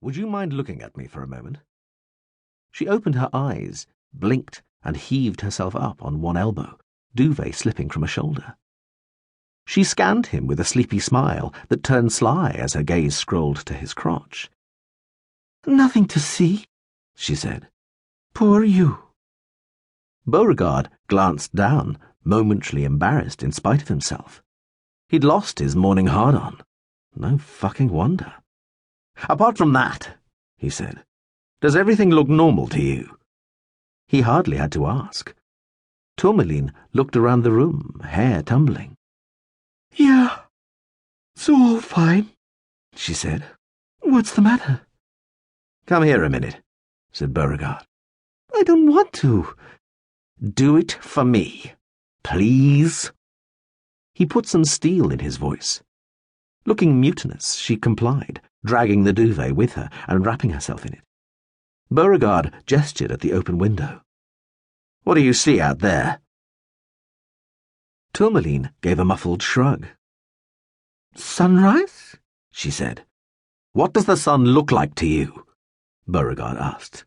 Would you mind looking at me for a moment?" She opened her eyes, blinked, and heaved herself up on one elbow, duvet slipping from a shoulder. She scanned him with a sleepy smile that turned sly as her gaze scrolled to his crotch. "Nothing to see," she said. "Poor you." Beauregard glanced down, momentarily embarrassed in spite of himself. He'd lost his morning hard-on. No fucking wonder. "Apart from that," he said, "does everything look normal to you?" He hardly had to ask. Tourmaline looked around the room, hair tumbling. "Yeah, it's all fine," she said. "What's the matter?" "Come here a minute," said Beauregard. "I don't want to." "Do it for me, please." He put some steel in his voice. Looking mutinous, she complied, dragging the duvet with her and wrapping herself in it. Beauregard gestured at the open window. "What do you see out there?" Tourmaline gave a muffled shrug. "Sunrise?" she said. "What does the sun look like to you?" Beauregard asked.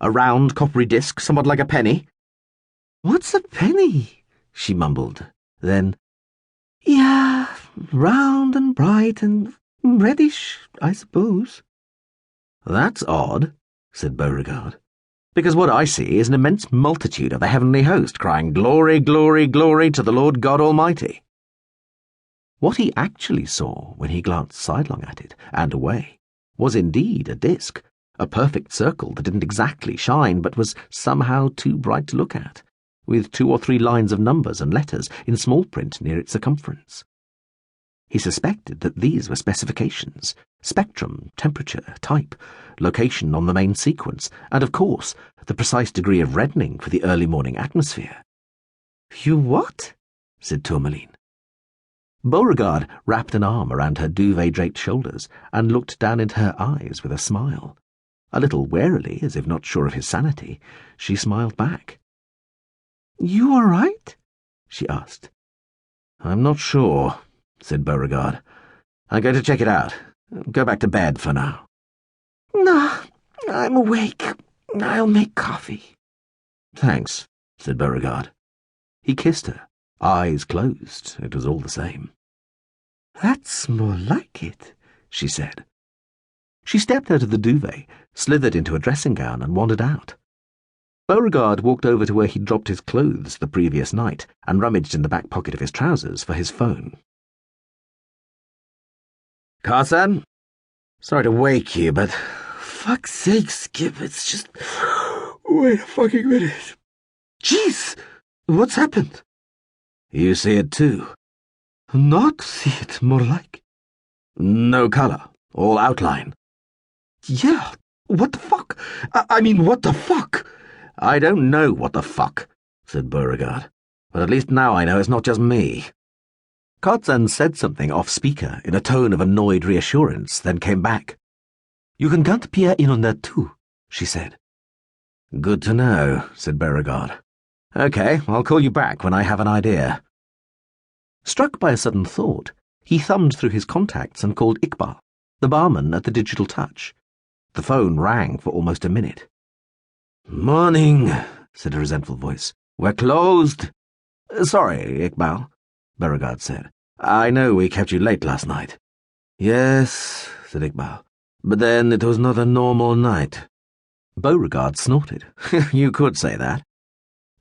"A round coppery disk, somewhat like a penny?" "What's a penny?" she mumbled. Then, "Yeah, round and bright and reddish, I suppose." "That's odd," said Beauregard, "because what I see is an immense multitude of the heavenly host crying, 'Glory, glory, glory to the Lord God Almighty.'" What he actually saw when he glanced sidelong at it and away was indeed a disk, a perfect circle that didn't exactly shine but was somehow too bright to look at, with 2 or 3 lines of numbers and letters in small print near its circumference. He suspected that these were specifications: spectrum, temperature, type, location on the main sequence, and, of course, the precise degree of reddening for the early morning atmosphere. "You what?" said Tourmaline. Beauregard wrapped an arm around her duvet-draped shoulders and looked down into her eyes with a smile. A little warily, as if not sure of his sanity, she smiled back. "You all right?" she asked. "I'm not sure," said Beauregard. "I'm going to check it out. Go back to bed for now." "Nah, I'm awake. I'll make coffee." "Thanks," said Beauregard. He kissed her, eyes closed. It was all the same. "That's more like it," she said. She stepped out of the duvet, slithered into a dressing gown, and wandered out. Beauregard walked over to where he'd dropped his clothes the previous night and rummaged in the back pocket of his trousers for his phone. "Carson? Sorry to wake you, but..." "Fuck's sake, Skip, it's just... Wait a fucking minute. Jeez, what's happened?" "You see it too." "Not see it, more like." "No color, all outline." "Yeah, what the fuck? I mean, what the fuck?" "I don't know what the fuck," said Beauregard, "but at least now I know it's not just me." Carson said something off-speaker in a tone of annoyed reassurance, then came back. "You can count Pierre in on that too," she said. "Good to know," said Beauregard. "Okay, I'll call you back when I have an idea." Struck by a sudden thought, he thumbed through his contacts and called Iqbal, the barman at the Digital Touch. The phone rang for almost a minute. "Morning," said a resentful voice. "We're closed." "Sorry, Iqbal," Beauregard said. "I know we kept you late last night." "Yes," said Iqbal, "but then it was not a normal night." Beauregard snorted. You could say that.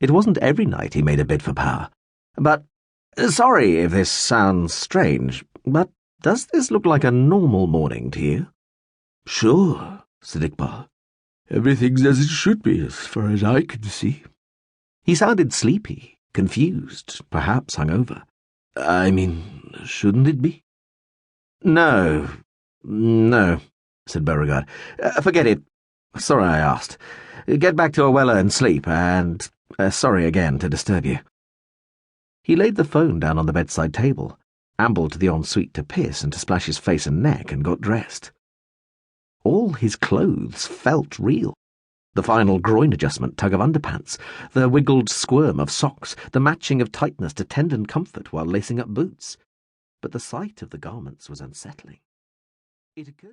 It wasn't every night he made a bid for power. "But, sorry if this sounds strange, but does this look like a normal morning to you?" "Sure," said Iqbal. "Everything's as it should be, as far as I can see." He sounded sleepy, confused, perhaps hungover. "I mean, shouldn't it be?" No, said Beauregard. "Forget it. Sorry I asked. Get back to a well-earned sleep, and sorry again to disturb you." He laid the phone down on the bedside table, ambled to the ensuite to piss and to splash his face and neck, and got dressed. All his clothes felt real. The final groin adjustment tug of underpants, the wiggled squirm of socks, the matching of tightness to tendon comfort while lacing up boots. But the sight of the garments was unsettling. It occurred